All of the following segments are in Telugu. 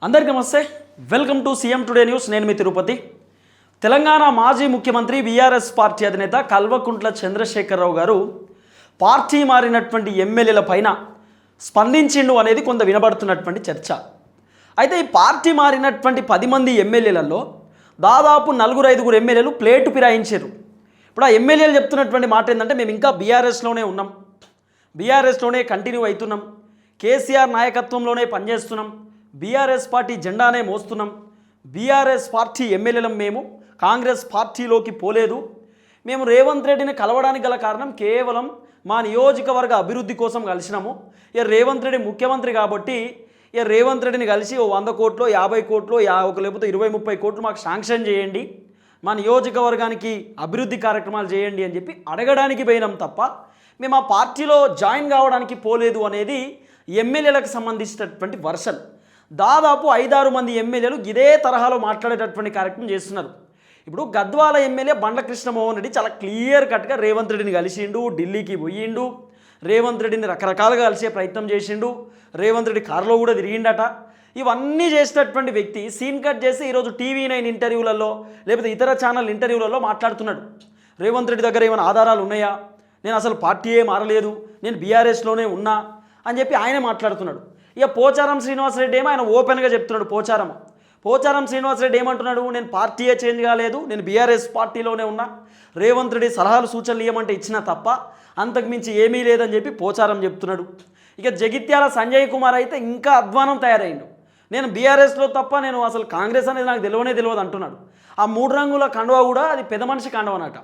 అందరికీ నమస్తే. Welcome to CM today news. నేను మీ తిరుపతి. తెలంగాణ మాజీ ముఖ్యమంత్రి బీఆర్ఎస్ పార్టీ అధినేత కల్వకుంట్ల చంద్రశేఖరరావు గారు పార్టీ మారినటువంటి ఎమ్మెల్యేల పైన స్పందించిండు అనేది కొంత వినబడుతున్నటువంటి చర్చ. అయితే ఈ పార్టీ మారినటువంటి 10 మంది ఎమ్మెల్యేలలో దాదాపు 4-5 ఎమ్మెల్యేలు ప్లేటు ఫిరాయించారు. ఇప్పుడు ఆ ఎమ్మెల్యేలు చెప్తున్నటువంటి మాట ఏంటంటే, మేము ఇంకా బీఆర్ఎస్లోనే ఉన్నాం, బీఆర్ఎస్లోనే కంటిన్యూ అవుతున్నాం, కేసీఆర్ నాయకత్వంలోనే పనిచేస్తున్నాం, బీఆర్ఎస్ పార్టీ జెండానే మోస్తున్నాం, బీఆర్ఎస్ పార్టీ ఎమ్మెల్యేలం, మేము కాంగ్రెస్ పార్టీలోకి పోలేదు, మేము రేవంత్ రెడ్డిని కలవడానికి గల కారణం కేవలం మా నియోజకవర్గ అభివృద్ధి కోసం కలిసినాము. ఇక రేవంత్ రెడ్డి ముఖ్యమంత్రి కాబట్టి ఇక రేవంత్ రెడ్డిని కలిసి 100 కోట్లు 50 కోట్లు లేకపోతే 20-30 కోట్లు మాకు శాంక్షన్ చేయండి, మా నియోజకవర్గానికి అభివృద్ధి కార్యక్రమాలు చేయండి అని చెప్పి అడగడానికి పోయినాం తప్ప మేము ఆ పార్టీలో జాయిన్ కావడానికి పోలేదు అనేది ఎమ్మెల్యేలకు సంబంధించినటువంటి వర్షన్. దాదాపు 5-6 మంది ఎమ్మెల్యేలు ఇదే తరహాలో మాట్లాడేటటువంటి కార్యక్రమం చేస్తున్నారు. ఇప్పుడు గద్వాల ఎమ్మెల్యే బండ్ల కృష్ణమోహన్ రెడ్డి చాలా క్లియర్ కట్గా రేవంత్ రెడ్డిని కలిసిండు, ఢిల్లీకి పోయిండు, రేవంత్ రెడ్డిని రకరకాలుగా కలిసే ప్రయత్నం చేసిండు, రేవంత్ రెడ్డి కారులో కూడా తిరిగిండట. ఇవన్నీ చేసినటువంటి వ్యక్తి సీన్ కట్ చేసి ఈరోజు TV9 ఇంటర్వ్యూలలో లేకపోతే ఇతర ఛానల్ ఇంటర్వ్యూలలో మాట్లాడుతున్నాడు. రేవంత్ రెడ్డి దగ్గర ఏమైనా ఆధారాలు ఉన్నాయా, నేను అసలు పార్టీయే మారలేదు, నేను బీఆర్ఎస్లోనే ఉన్నా అని చెప్పి ఆయనే మాట్లాడుతున్నాడు. ఇక పోచారం శ్రీనివాసరెడ్డి ఏమో ఆయన ఓపెన్గా చెప్తున్నాడు. పోచారం శ్రీనివాసరెడ్డి ఏమంటున్నాడు, నేను పార్టీయే చేంజ్ కాలేదు, నేను బీఆర్ఎస్ పార్టీలోనే ఉన్నా, రేవంత్ రెడ్డి సలహాలు సూచనలు ఇవ్వమంటే ఇచ్చినా తప్ప అంతకుమించి ఏమీ లేదని చెప్పి పోచారం చెప్తున్నాడు. ఇక జగిత్యాల సంజయ్ కుమార్ అయితే ఇంకా అధ్వానం తయారైండు. నేను బీఆర్ఎస్లో తప్ప నేను అసలు కాంగ్రెస్ అనేది నాకు తెలియదు అంటున్నాడు. ఆ 3 రంగుల కండువ కూడా అది పెద్ద మనిషి కండవనట,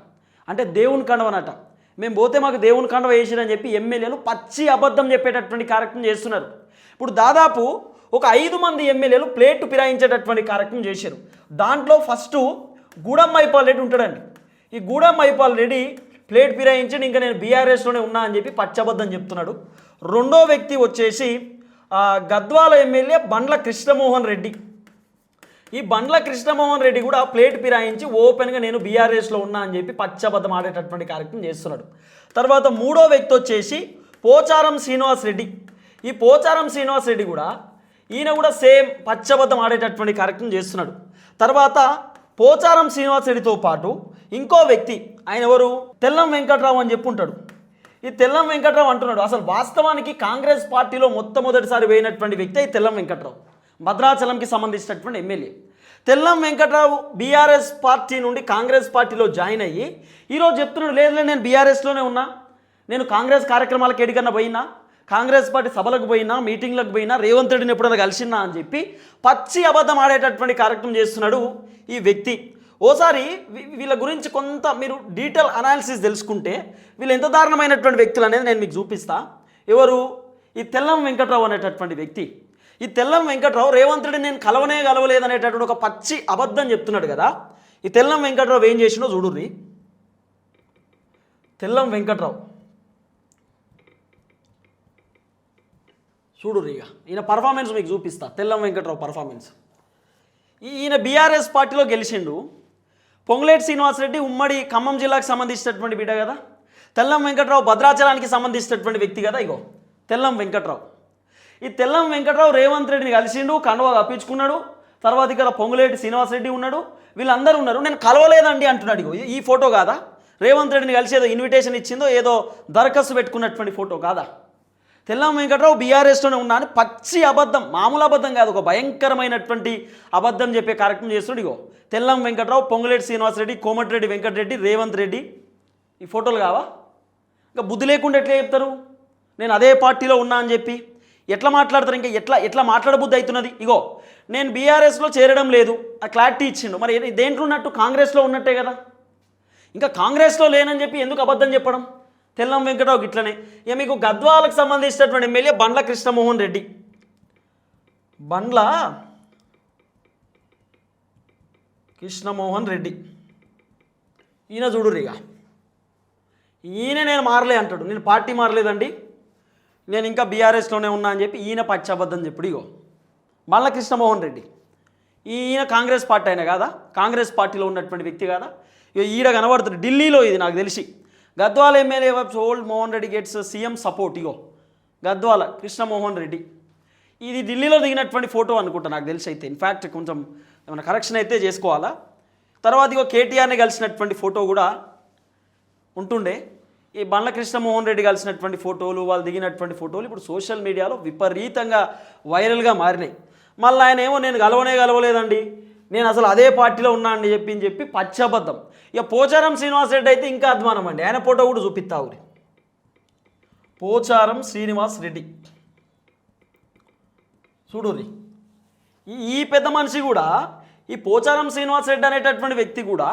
అంటే దేవుని కండవనట. మేము పోతే మాకు దేవుని కండవ వేసిరని చెప్పి ఎమ్మెల్యేలు పచ్చి అబద్ధం చెప్పేటటువంటి కార్యక్రమం చేస్తున్నారు. ఇప్పుడు దాదాపు ఒక 5 మంది ఎమ్మెల్యేలు ప్లేటు ఫిరాయించేటటువంటి కార్యక్రమం చేశారు. దాంట్లో ఫస్ట్ గూడెం మైపాల్ రెడ్డి ఉంటాడండి. ఈ గూడెం మైపాల్ రెడ్డి ప్లేట్ ఫిరాయించి ఇంకా నేను బీఆర్ఎస్లోనే ఉన్నా అని చెప్పి పచ్చబద్ధం చెప్తున్నాడు. రెండో వ్యక్తి వచ్చేసి గద్వాల ఎమ్మెల్యే బండ్ల కృష్ణమోహన్ రెడ్డి. ఈ బండ్ల కృష్ణమోహన్ రెడ్డి కూడా ప్లేట్ ఫిరాయించి ఓపెన్గా నేను బీఆర్ఎస్లో ఉన్నా అని చెప్పి పచ్చబద్ధం ఆడేటటువంటి కార్యక్రమం చేస్తున్నాడు. తర్వాత మూడో వ్యక్తి వచ్చేసి పోచారం శ్రీనివాస్ రెడ్డి. ఈ పోచారం శ్రీనివాస్ రెడ్డి కూడా ఈయన కూడా సేమ్ పచ్చబద్ధం ఆడేటటువంటి కార్యక్రమం చేస్తున్నాడు. తర్వాత పోచారం శ్రీనివాస్ రెడ్డితో పాటు ఇంకో వ్యక్తి, ఆయన ఎవరు, తెల్లం వెంకట్రావు అని చెప్పి ఉంటాడు. ఈ తెల్లం వెంకట్రావు అంటున్నాడు, అసలు వాస్తవానికి కాంగ్రెస్ పార్టీలో మొట్టమొదటిసారి వేయినటువంటి వ్యక్తి ఈ తెల్లం వెంకట్రావు, భద్రాచలంకి సంబంధించినటువంటి MLA. Tellam Venkatrao BRS party నుండి కాంగ్రెస్ పార్టీలో జాయిన్ అయ్యి ఈరోజు చెప్తున్నాడు, లేదు నేను బీఆర్ఎస్లోనే ఉన్నా, నేను కాంగ్రెస్ కార్యక్రమాలకు ఎడికన్నా పోయినా, కాంగ్రెస్ పార్టీ సభలకు పోయినా, మీటింగ్లకు పోయినా, రేవంత్ రెడ్డిని ఎప్పుడైనా కలిసినా అని చెప్పి పచ్చి అబద్ధం ఆడేటటువంటి కార్యక్రమం చేస్తున్నాడు ఈ వ్యక్తి. ఓసారి వీళ్ళ గురించి కొంత మీరు డీటెయిల్ అనాలిసిస్ తెలుసుకుంటే వీళ్ళు ఎంత దారుణమైనటువంటి వ్యక్తులు అనేది నేను మీకు చూపిస్తా. ఎవరు, ఈ తెల్లం వెంకట్రావు అనేటటువంటి వ్యక్తి. ఈ తెల్లం వెంకట్రావు రేవంత్ రెడ్డి నేను కలవలేదు అనేటటువంటి ఒక పచ్చి అబద్ధం చెప్తున్నాడు కదా. ఈ తెల్లం వెంకట్రావు ఏం చేసినో చూడుర్రి. తెల్లం వెంకట్రావు చూడుర్రి, ఇక ఈయన పర్ఫార్మెన్స్ మీకు చూపిస్తా. తెల్లం వెంకట్రావు పర్ఫార్మెన్స్. ఈయన బీఆర్ఎస్ పార్టీలో గెలిచిండు. పొంగులేటి శ్రీనివాసరెడ్డి ఉమ్మడి ఖమ్మం జిల్లాకు సంబంధించినటువంటి బిడ్డ కదా. తెల్లం వెంకట్రావు భద్రాచలానికి సంబంధించినటువంటి వ్యక్తి కదా. ఇగో తెల్లం వెంకట్రావు. ఈ తెల్లం వెంకట్రావు రేవంత్ రెడ్డిని కలిసిండు, కండువా కప్పించుకున్నాడు. తర్వాత ఇక్కడ పొంగులేటి శ్రీనివాసరెడ్డి ఉన్నాడు, వీళ్ళందరూ ఉన్నారు. నేను కలవలేదండి అంటున్నాడు. ఇగో ఈ ఫోటో కాదా, రేవంత్ రెడ్డిని కలిసి ఏదో ఇన్విటేషన్ ఇచ్చిందో ఏదో దరఖాస్తు పెట్టుకున్నటువంటి ఫోటో కాదా. తెల్లం వెంకట్రావు బీఆర్ఎస్లోనే ఉన్నా అని పచ్చి అబద్ధం, మామూలు అబద్ధం కాదు, ఒక భయంకరమైనటువంటి అబద్ధం చెప్పే కార్యక్రమం చేస్తున్నాడు. ఇగో తెల్లం వెంకట్రావు, పొంగులేటి శ్రీనివాసరెడ్డి, కోమటిరెడ్డి వెంకటరెడ్డి, రేవంత్ రెడ్డి. ఈ ఫోటోలు కావా? ఇంకా బుద్ధి లేకుండా ఎట్లా చెప్తారు నేను అదే పార్టీలో ఉన్నా అని చెప్పి? ఎట్లా మాట్లాడతారు? ఇంకా ఎట్లా మాట్లాడబుద్ధి అవుతున్నది? ఇగో నేను బీఆర్ఎస్లో చేరడం లేదు, ఆ క్లారిటీ ఇచ్చిండు. మరి దేంట్లో ఉన్నట్టు? కాంగ్రెస్లో ఉన్నట్టే కదా. ఇంకా కాంగ్రెస్లో లేనని చెప్పి ఎందుకు అబద్ధం చెప్పడం? తెల్లం వెంకట్రావు ఇట్లనే. ఇక మీకు గద్వాలకు సంబంధించినటువంటి ఎమ్మెల్యే బండ్ల కృష్ణమోహన్ రెడ్డి. బండ్ల కృష్ణమోహన్ రెడ్డి ఈయన చూడుర్రిగా. ఈయన నేను మారలే అంటాడు, నేను పార్టీ మారలేదండి, నేను ఇంకా బీఆర్ఎస్లోనే ఉన్నా అని చెప్పి ఈయన పచ్చబద్ధం చెప్పుడు. ఇగో బండ్ల కృష్ణమోహన్ రెడ్డి, ఈయన కాంగ్రెస్ పార్టీ అయినా కాదా, కాంగ్రెస్ పార్టీలో ఉన్నటువంటి వ్యక్తి కాదా. ఇక ఈడ కనబడుతుంది ఢిల్లీలో. ఇది నాకు తెలిసి Gadwal MLA old Mohan Reddy gets CM support. ఇగో గద్వాల కృష్ణమోహన్ రెడ్డి. ఇది ఢిల్లీలో దిగినటువంటి ఫోటో అనుకుంటా నాకు తెలిసి అయితే. ఇన్ఫ్యాక్ట్ కొంచెం ఏమైనా కరెక్షన్ అయితే చేసుకోవాలా. తర్వాత ఇగో కేటీఆర్ని కలిసినటువంటి ఫోటో కూడా ఉంటుండే. ఈ బండ్ల కృష్ణమోహన్ రెడ్డి కలిసినటువంటి ఫోటోలు, వాళ్ళు దిగినటువంటి ఫోటోలు ఇప్పుడు సోషల్ మీడియాలో విపరీతంగా వైరల్గా మారినాయి. మళ్ళీ ఆయన ఏమో నేను కలవలేదండి, నేను అసలు అదే పార్టీలో ఉన్నా అని చెప్పి పచ్చబద్ధం. ఇక పోచారం శ్రీనివాస్ రెడ్డి అయితే ఇంకా అధ్వానం అండి. ఆయన ఫోటో కూడా చూపిస్తావు. పోచారం శ్రీనివాస్ రెడ్డి చూడుర్రి. ఈ పెద్ద మనిషి కూడా, ఈ పోచారం శ్రీనివాస్ రెడ్డి అనేటటువంటి వ్యక్తి కూడా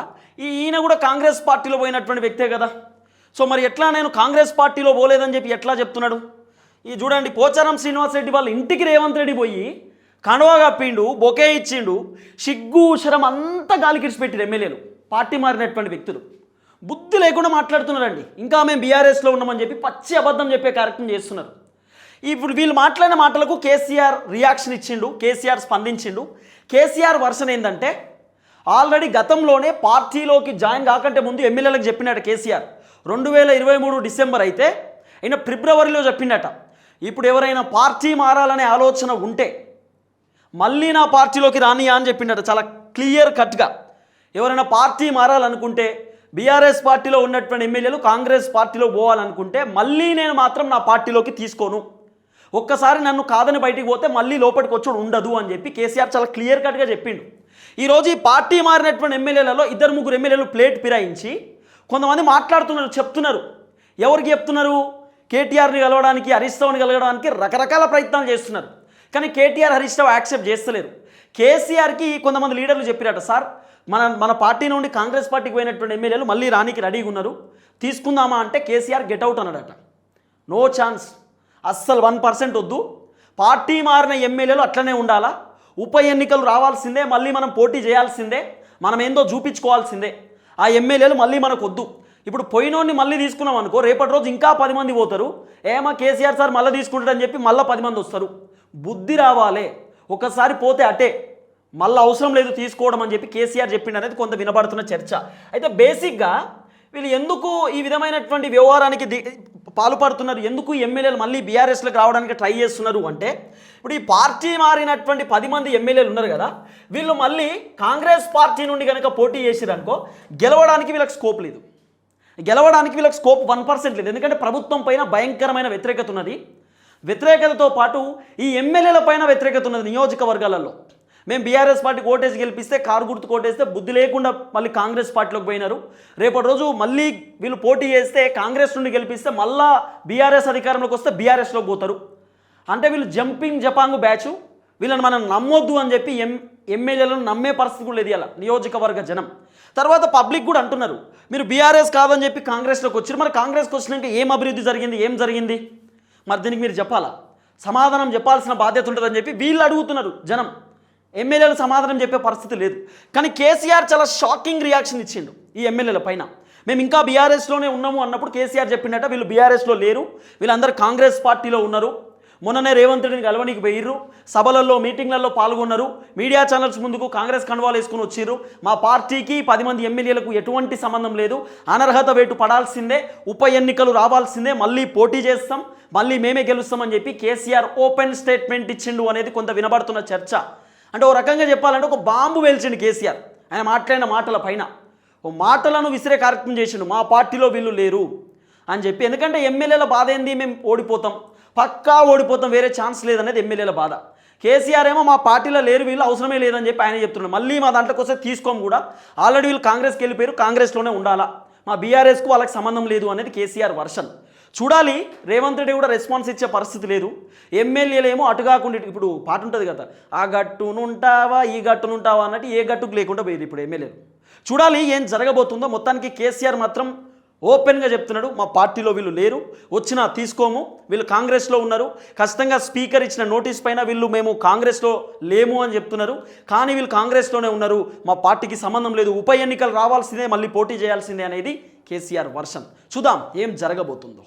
ఈయన కూడా కాంగ్రెస్ పార్టీలో పోయినటువంటి వ్యక్తే కదా. సో మరి ఎట్లా నేను కాంగ్రెస్ పార్టీలో పోలేదని చెప్పి ఎట్లా చెప్తున్నాడు? ఈ చూడండి, పోచారం శ్రీనివాస్ రెడ్డి వాళ్ళ ఇంటికి రేవంత్ రెడ్డి పోయి కండువా కప్పిండు, బొకే ఇచ్చిండు, సిగ్గు శరం అంతా గాలికి ఇడిచిపెట్టిరు ఎమ్మెల్యేలు, పార్టీ మారినటువంటి వ్యక్తులు. బుద్ధి లేకుండా మాట్లాడుతున్నారండి. ఇంకా మేము బీఆర్ఎస్లో ఉన్నామని చెప్పి పచ్చి అబద్ధం చెప్పే కార్యక్రమం చేస్తున్నారు. ఇప్పుడు వీళ్ళు మాట్లాడిన మాటలకు కేసీఆర్ రియాక్షన్ ఇచ్చిండు, కేసీఆర్ స్పందించిండు. కేసీఆర్ వర్షన్ ఏంటంటే, ఆల్రెడీ గతంలోనే పార్టీలోకి జాయిన్ కాకంటే ముందు ఎమ్మెల్యేలకు చెప్పినట్టు కేసీఆర్ 2023 డిసెంబర్ అయితే ఆయన ఫిబ్రవరిలో చెప్పిండట, ఇప్పుడు ఎవరైనా పార్టీ మారాలనే ఆలోచన ఉంటే మళ్ళీ నా పార్టీలోకి రానియా అని చెప్పిండట. చాలా క్లియర్ కట్గా ఎవరైనా పార్టీ మారాలనుకుంటే, బీఆర్ఎస్ పార్టీలో ఉన్నటువంటి ఎమ్మెల్యేలు కాంగ్రెస్ పార్టీలో పోవాలనుకుంటే మళ్ళీ నేను మాత్రం నా పార్టీలోకి తీసుకోను, ఒక్కసారి నన్ను కాదని బయటికి పోతే మళ్ళీ లోపలికి వచ్చాడు ఉండదు అని చెప్పి కేసీఆర్ చాలా క్లియర్ కట్గా చెప్పిండు. ఈరోజు ఈ పార్టీ మారినటువంటి ఎమ్మెల్యేలలో 2-3 ఎమ్మెల్యేలు ప్లేట్ ఫిరాయించి కొంతమంది మాట్లాడుతున్నారు, చెప్తున్నారు. ఎవరికి చెప్తున్నారు? కేటీఆర్ని కలవడానికి, హరీష్ రావుని కలవడానికి రకరకాల ప్రయత్నాలు చేస్తున్నారు. కానీ కేటీఆర్, హరీష్ రావు యాక్సెప్ట్ చేస్తలేరు. కేసీఆర్కి కొంతమంది లీడర్లు చెప్పారట, సార్ మన పార్టీ నుండి కాంగ్రెస్ పార్టీకి పోయినటువంటి ఎమ్మెల్యేలు మళ్ళీ రానికి రెడీగా ఉన్నారు, తీసుకుందామా అంటే కేసీఆర్ గెట్అవుట్ అన్నాడట. నో ఛాన్స్, అస్సలు 1% వద్దు. పార్టీ మారిన ఎమ్మెల్యేలు అట్లనే ఉండాలా, ఉప ఎన్నికలు రావాల్సిందే, మళ్ళీ మనం పోటీ చేయాల్సిందే, మనం ఏందో చూపించుకోవాల్సిందే. ఆ ఎమ్మెల్యేలు మళ్ళీ మనకు వద్దు. ఇప్పుడు పోయినోడిని మళ్ళీ తీసుకున్నాం అనుకో, రేపటి రోజు ఇంకా 10 మంది పోతారు, ఏమా కేసీఆర్ సార్ మళ్ళీ తీసుకుంటాడని చెప్పి మళ్ళీ 10 మంది వస్తారు. బుద్ధి రావాలి, ఒకసారి పోతే అటే, మళ్ళీ అవసరం లేదు తీసుకోవడం అని చెప్పి కేసీఆర్ చెప్పిండు అనేది కొంత వినబడుతున్న చర్చ. అయితే బేసిక్గా వీళ్ళు ఎందుకు ఈ విధమైనటువంటి వ్యవహారానికి పాల్పడుతున్నారు, ఎందుకు ఎమ్మెల్యేలు మళ్ళీ బీఆర్ఎస్లోకి రావడానికి ట్రై చేస్తున్నారు అంటే, ఇప్పుడు ఈ పార్టీ మారినటువంటి 10 మంది ఎమ్మెల్యేలు ఉన్నారు కదా, వీళ్ళు మళ్ళీ కాంగ్రెస్ పార్టీ నుండి కనుక పోటీ చేసిరనుకో గెలవడానికి వీళ్ళకి స్కోప్ లేదు. గెలవడానికి వీళ్ళకి స్కోప్ 1% లేదు. ఎందుకంటే ప్రభుత్వం పైన భయంకరమైన వ్యతిరేకత ఉన్నది. వ్యతిరేకతతో పాటు ఈ ఎమ్మెల్యేల పైన వ్యతిరేకత ఉన్నది నియోజకవర్గాలలో. మేము బీఆర్ఎస్ పార్టీకి ఓటేసి గెలిపిస్తే, కారు గుర్తు కోటేస్తే బుద్ధి లేకుండా మళ్ళీ కాంగ్రెస్ పార్టీలోకి పోయినారు. రేపటి రోజు మళ్ళీ వీళ్ళు పోటీ చేస్తే, కాంగ్రెస్ నుండి గెలిపిస్తే మళ్ళా బీఆర్ఎస్ అధికారంలోకి వస్తే బీఆర్ఎస్లోకి పోతారు. అంటే వీళ్ళు జంపింగ్ జపాంగు బ్యాచ్, వీళ్ళని మనం నమ్మొద్దు అని చెప్పి ఎమ్మెల్యేలను నమ్మే పరిస్థితి కూడా లేదు ఇలా నియోజకవర్గ జనం. తర్వాత పబ్లిక్ కూడా అంటున్నారు, మీరు బీఆర్ఎస్ కాదని చెప్పి కాంగ్రెస్లోకి వచ్చారు, మరి కాంగ్రెస్కి వచ్చినాక ఏం అభివృద్ధి జరిగింది, ఏం జరిగింది, మరి దీనికి మీరు చెప్పాలా, సమాధానం చెప్పాల్సిన బాధ్యత ఉంటుందని చెప్పి వీళ్ళు అడుగుతున్నారు జనం. ఎమ్మెల్యేలు సమాధానం చెప్పే పరిస్థితి లేదు. కానీ కేసీఆర్ చాలా షాకింగ్ రియాక్షన్ ఇచ్చిండు ఈ ఎమ్మెల్యేల పైన. మేము ఇంకా బీఆర్ఎస్లోనే ఉన్నాము అన్నప్పుడు కేసీఆర్ చెప్పిండట, వీళ్ళు బీఆర్ఎస్లో లేరు, వీళ్ళందరూ కాంగ్రెస్ పార్టీలో ఉన్నారు. మొన్ననే రేవంత్ రెడ్డిని కలవనీకి పోయిర్రు, సభలలో మీటింగ్లలో పాల్గొన్నారు, మీడియా ఛానల్స్ ముందుకు కాంగ్రెస్ కండువాలు వేసుకుని వచ్చిర్రు. మా పార్టీకి 10 మంది ఎమ్మెల్యేలకు ఎటువంటి సంబంధం లేదు, అనర్హత వేటు పడాల్సిందే, ఉప ఎన్నికలు రావాల్సిందే, మళ్ళీ పోటీ చేస్తాం, మళ్ళీ మేమే గెలుస్తామని చెప్పి కేసీఆర్ ఓపెన్ స్టేట్మెంట్ ఇచ్చిండు అనేది కొంత వినబడుతున్న చర్చ. అంటే ఓ రకంగా చెప్పాలంటే ఒక బాంబు వేల్చిండు కేసీఆర్ ఆయన మాట్లాడిన మాటల పైన. ఓ మాటలను విసిరే కార్యక్రమం చేసిండు, మా పార్టీలో వీళ్ళు లేరు అని చెప్పి. ఎందుకంటే ఎమ్మెల్యేల బాధ ఏంది, మేము ఓడిపోతాం, పక్కా ఓడిపోతాం, వేరే ఛాన్స్ లేదనేది ఎమ్మెల్యేల బాధ. కేసీఆర్ ఏమో మా పార్టీలో లేరు వీళ్ళు, అవసరమే లేదని చెప్పి ఆయన చెప్తున్నాడు. మళ్ళీ మా దాంట్లోకి వస్తే తీసుకోము కూడా, ఆల్రెడీ వీళ్ళు కాంగ్రెస్కి వెళ్ళిపోయారు, కాంగ్రెస్లోనే ఉండాలా, మా బీఆర్ఎస్కు వాళ్ళకి సంబంధం లేదు అనేది కేసీఆర్ వర్షన్. చూడాలి, రేవంత్ రెడ్డి కూడా రెస్పాన్స్ ఇచ్చే పరిస్థితి లేదు. ఎమ్మెల్యేలు ఏమో అటు కాకుండా, ఇప్పుడు పాట ఉంటుంది కదా, ఆ గట్టునుంటావా ఈ గట్టునుంటావా అన్నట్టు ఏ గట్టుకు లేకుండా పోయింది ఇప్పుడు ఎమ్మెల్యేలు. చూడాలి ఏం జరగబోతుందో. మొత్తానికి కేసీఆర్ మాత్రం ఓపెన్గా చెప్తున్నాడు, మా పార్టీలో వీళ్ళు లేరు, వచ్చినా తీసుకోము, వీళ్ళు కాంగ్రెస్లో ఉన్నారు, ఖచ్చితంగా స్పీకర్ ఇచ్చిన నోటీస్ పైన వీళ్ళు మేము కాంగ్రెస్లో లేము అని చెప్తున్నారు, కానీ వీళ్ళు కాంగ్రెస్లోనే ఉన్నారు, మా పార్టీకి సంబంధం లేదు, ఉప ఎన్నికలు రావాల్సిందే, మళ్ళీ పోటీ చేయాల్సిందే అనేది కేసీఆర్ వర్షన్. చూద్దాం ఏం జరగబోతుందో.